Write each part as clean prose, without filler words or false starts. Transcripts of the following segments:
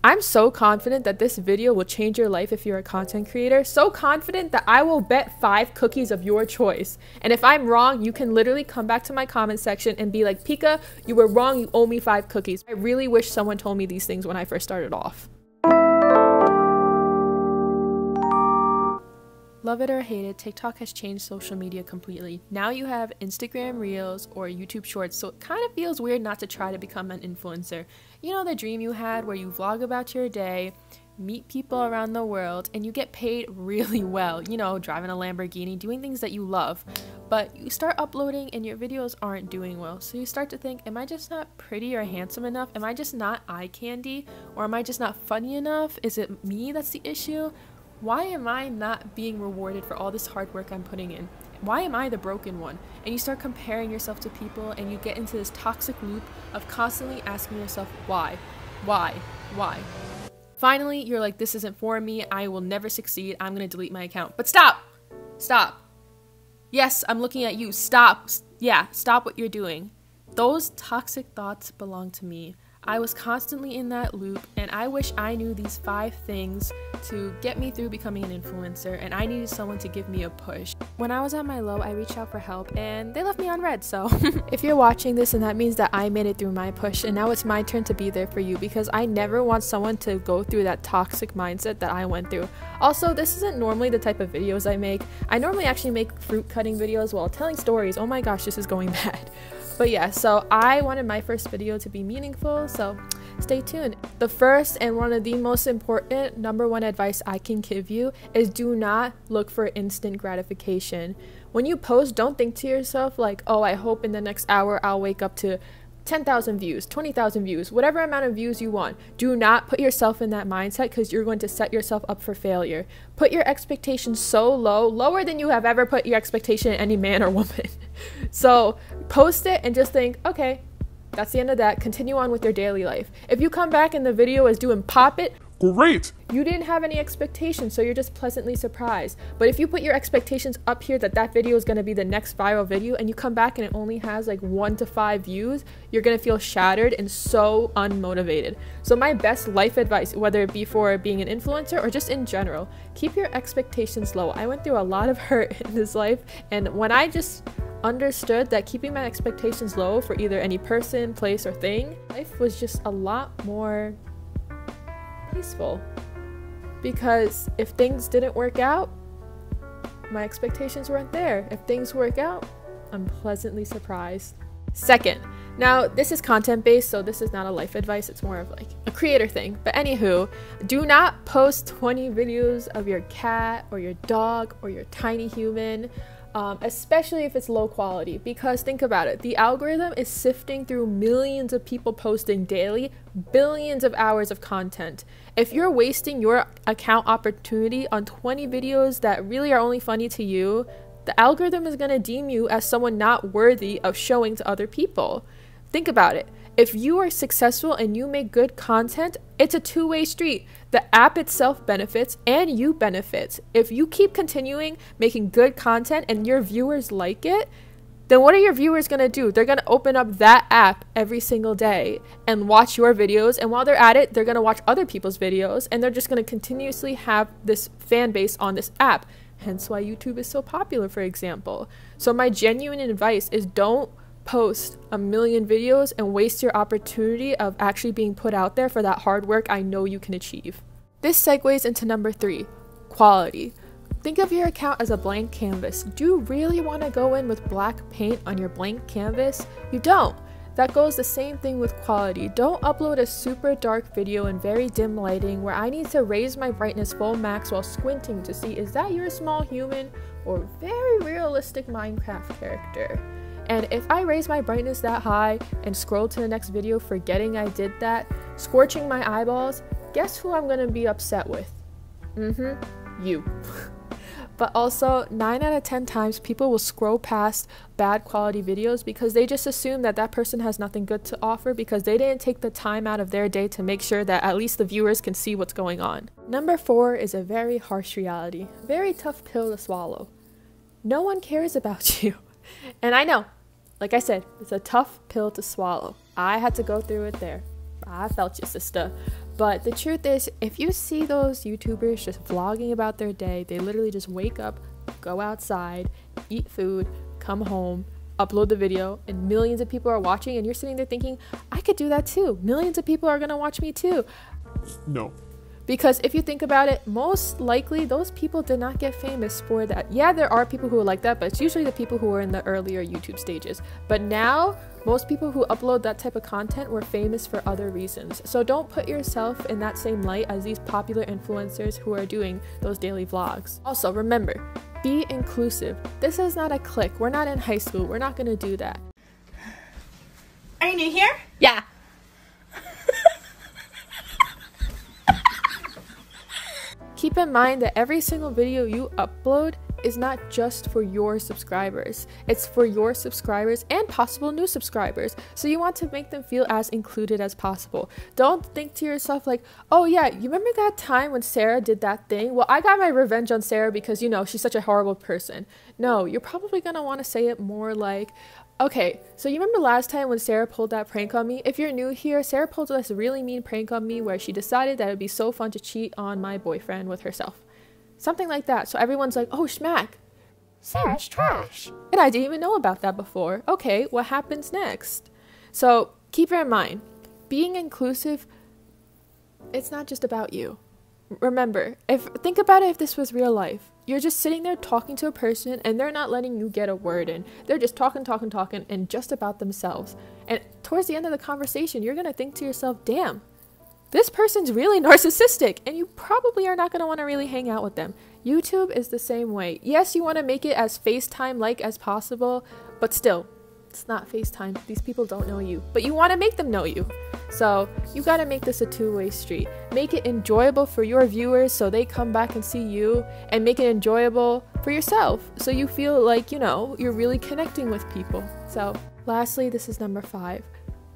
I'm so confident that this video will change your life if you're a content creator. So confident that I will bet 5 cookies of your choice. And if I'm wrong, you can literally come back to my comment section and be like, Pika, you were wrong, you owe me 5 cookies. I really wish someone told me these things when I first started off. Love it or hate it, TikTok has changed social media completely. Now you have Instagram Reels or YouTube Shorts, so it kind of feels weird not to try to become an influencer. You know the dream you had where you vlog about your day, meet people around the world, and you get paid really well, you know, driving a Lamborghini, doing things that you love. But you start uploading and your videos aren't doing well, so you start to think, am I just not pretty or handsome enough? Am I just not eye candy? Or am I just not funny enough? Is it me that's the issue? Why am I not being rewarded for all this hard work I'm putting in? Why am I the broken one? And you start comparing yourself to people and you get into this toxic loop of constantly asking yourself, why? Why? Why? Finally, you're like, this isn't for me. I will never succeed. I'm going to delete my account. But stop! Stop. Yes, I'm looking at you. Stop. Yeah, stop what you're doing. Those toxic thoughts belong to me. I was constantly in that loop, and I wish I knew these 5 things to get me through becoming an influencer, and I needed someone to give me a push. When I was at my low, I reached out for help, and they left me on red, so if you're watching this, and that means that I made it through my push, and now it's my turn to be there for you, because I never want someone to go through that toxic mindset that I went through. Also, this isn't normally the type of videos I make. I normally actually make fruit cutting videos while telling stories. Oh my gosh, this is going bad. But yeah, so I wanted my first video to be meaningful, so stay tuned. The first and one of the most important #1 advice I can give you is do not look for instant gratification. When you post, don't think to yourself like, oh, I hope in the next hour I'll wake up to 10,000 views, 20,000 views, whatever amount of views you want. Do not put yourself in that mindset because you're going to set yourself up for failure. Put your expectations so low, lower than you have ever put your expectation in any man or woman. So post it and just think, okay, that's the end of that. Continue on with your daily life. If you come back and the video is doing pop it, great! You didn't have any expectations, so you're just pleasantly surprised. But if you put your expectations up here that video is going to be the next viral video and you come back and it only has like 1 to 5 views, you're going to feel shattered and so unmotivated. So my best life advice, whether it be for being an influencer or just in general, keep your expectations low. I went through a lot of hurt in this life, and when I just understood that keeping my expectations low for either any person, place, or thing, life was just a lot more peaceful. Because if things didn't work out, my expectations weren't there. If things work out, I'm pleasantly surprised. Second, now this is content based, so this is not a life advice, it's more of like a creator thing. But anywho, do not post 20 videos of your cat or your dog or your tiny human. Especially if it's low quality, because think about it, the algorithm is sifting through millions of people posting daily, billions of hours of content. If you're wasting your account opportunity on 20 videos that really are only funny to you, the algorithm is going to deem you as someone not worthy of showing to other people. Think about it. If you are successful and you make good content, it's a two-way street. The app itself benefits and you benefit. If you keep continuing making good content and your viewers like it, then what are your viewers going to do? They're going to open up that app every single day and watch your videos. And while they're at it, they're going to watch other people's videos, and they're just going to continuously have this fan base on this app. Hence why YouTube is so popular, for example. So my genuine advice is don't post a million videos and waste your opportunity of actually being put out there for that hard work I know you can achieve. This segues into #3, quality. Think of your account as a blank canvas. Do you really want to go in with black paint on your blank canvas? You don't. That goes the same thing with quality. Don't upload a super dark video in very dim lighting where I need to raise my brightness full max while squinting to see, is that your small human or very realistic Minecraft character? And if I raise my brightness that high and scroll to the next video forgetting I did that, scorching my eyeballs, guess who I'm going to be upset with? You. But also, 9 out of 10 times people will scroll past bad quality videos because they just assume that that person has nothing good to offer because they didn't take the time out of their day to make sure that at least the viewers can see what's going on. #4 is a very harsh reality. Very tough pill to swallow. No one cares about you. And I know, like I said, it's a tough pill to swallow. I had to go through it there. I felt you, sister. But the truth is, if you see those YouTubers just vlogging about their day, they literally just wake up, go outside, eat food, come home, upload the video, and millions of people are watching, and you're sitting there thinking, I could do that too. Millions of people are gonna watch me too. No. Because if you think about it, most likely those people did not get famous for that. Yeah, there are people who are like that, but it's usually the people who are in the earlier YouTube stages. But now, most people who upload that type of content were famous for other reasons. So don't put yourself in that same light as these popular influencers who are doing those daily vlogs. Also, remember, be inclusive. This is not a clique. We're not in high school. We're not gonna do that. Are you new here? Yeah. Keep in mind that every single video you upload is not just for your subscribers. It's for your subscribers and possible new subscribers. So you want to make them feel as included as possible. Don't think to yourself like, oh yeah, you remember that time when Sarah did that thing? Well, I got my revenge on Sarah because, you know, she's such a horrible person. No, you're probably gonna want to say it more like, okay, so you remember last time when Sarah pulled that prank on me? If you're new here, Sarah pulled this really mean prank on me where she decided that it would be so fun to cheat on my boyfriend with herself. Something like that. So everyone's like, oh, schmack. Sarah's trash. And I didn't even know about that before. Okay, what happens next? So keep it in mind, being inclusive, it's not just about you. Remember, think about it if this was real life. You're just sitting there talking to a person and they're not letting you get a word in. They're just talking and just about themselves. And towards the end of the conversation, you're going to think to yourself, damn, this person's really narcissistic, and you probably are not going to want to really hang out with them. YouTube is the same way. Yes, you want to make it as FaceTime-like as possible, but still, it's not FaceTime. These people don't know you, but you want to make them know you. So you got to make this a two-way street. Make it enjoyable for your viewers so they come back and see you, and make it enjoyable for yourself so you feel like, you know, you're really connecting with people. So lastly, this is number 5.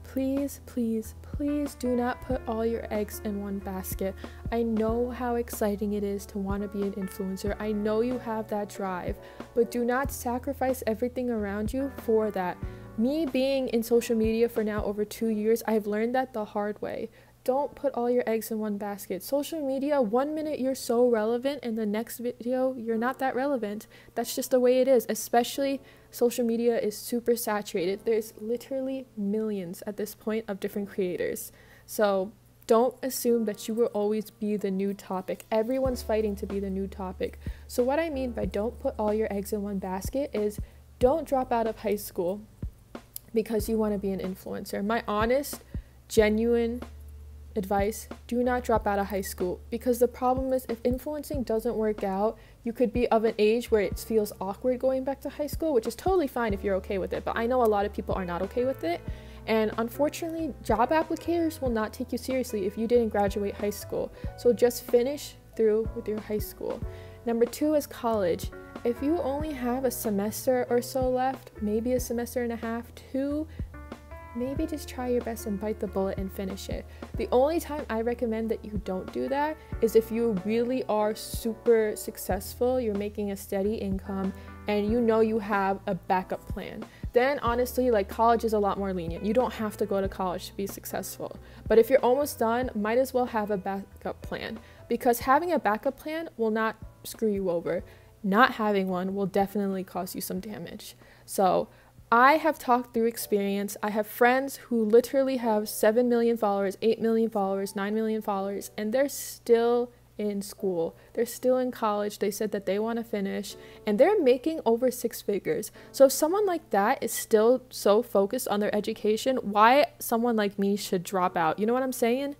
Please, please, please do not put all your eggs in one basket. I know how exciting it is to want to be an influencer. I know you have that drive, but do not sacrifice everything around you for that. Me being in social media for now over 2 years, I've learned that the hard way. Don't put all your eggs in one basket. Social media, 1 minute you're so relevant and the next video you're not that relevant. That's just the way it is. Especially social media is super saturated. There's literally millions at this point of different creators. So don't assume that you will always be the new topic. Everyone's fighting to be the new topic. So what I mean by don't put all your eggs in one basket is don't drop out of high school because you want to be an influencer. My honest, genuine advice, do not drop out of high school, because the problem is if influencing doesn't work out, you could be of an age where it feels awkward going back to high school, which is totally fine if you're okay with it, but I know a lot of people are not okay with it, and unfortunately job applicators will not take you seriously if you didn't graduate high school. So just finish through with your high school. Number 2 is college. If you only have a semester or so left, maybe a semester and a half, 2, maybe just try your best and bite the bullet and finish it. The only time I recommend that you don't do that is if you really are super successful, you're making a steady income, and you know you have a backup plan. Then honestly, like, college is a lot more lenient. You don't have to go to college to be successful. But if you're almost done, might as well have a backup plan, because having a backup plan will not screw you over. Not having one will definitely cause you some damage. So I have talked through experience. I have friends who literally have 7 million followers, 8 million followers, 9 million followers, and they're still in school. They're still in college. They said that they want to finish, and they're making over 6 figures. So if someone like that is still so focused on their education, why someone like me should drop out? You know what I'm saying?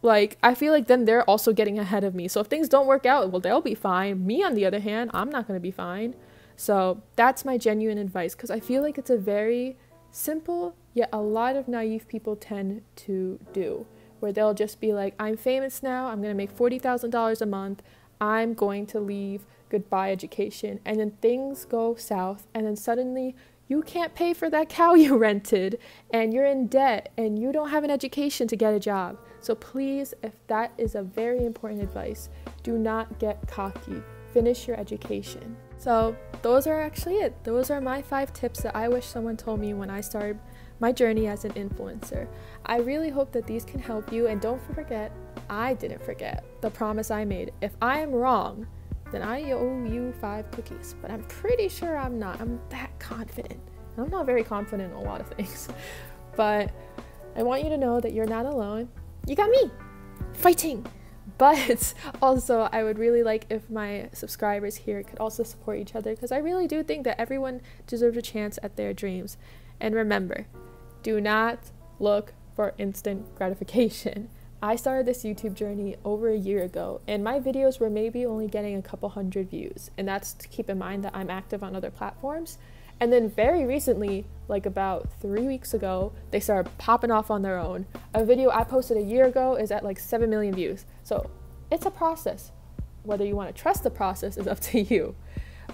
Like, I feel like then they're also getting ahead of me. So if things don't work out, well, they'll be fine. Me, on the other hand, I'm not going to be fine. So that's my genuine advice, because I feel like it's a very simple, yet a lot of naive people tend to do, where they'll just be like, I'm famous now, I'm going to make $40,000 a month, I'm going to leave, goodbye education. And then things go south, and then suddenly you can't pay for that cow you rented, and you're in debt, and you don't have an education to get a job. So please, if that is a very important advice, do not get cocky. Finish your education. So those are actually it. Those are my 5 tips that I wish someone told me when I started my journey as an influencer. I really hope that these can help you, and don't forget, I didn't forget the promise I made. If I am wrong, then I owe you 5 cookies, but I'm pretty sure I'm not. I'm that confident. I'm not very confident in a lot of things, but I want you to know that you're not alone. You got me fighting. But also, I would really like if my subscribers here could also support each other, because I really do think that everyone deserves a chance at their dreams. And remember, do not look for instant gratification. I started this YouTube journey over a year ago, and my videos were maybe only getting a couple hundred views. And that's to keep in mind that I'm active on other platforms. And then very recently, like about 3 weeks ago, they started popping off on their own. A video I posted a year ago is at like 7 million views. So it's a process. Whether you want to trust the process is up to you.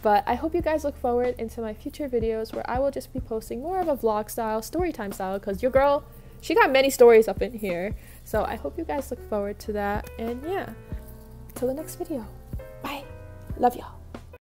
But I hope you guys look forward into my future videos, where I will just be posting more of a vlog style, story time style, because your girl, she got many stories up in here. So I hope you guys look forward to that. And yeah, till the next video. Bye. Love y'all.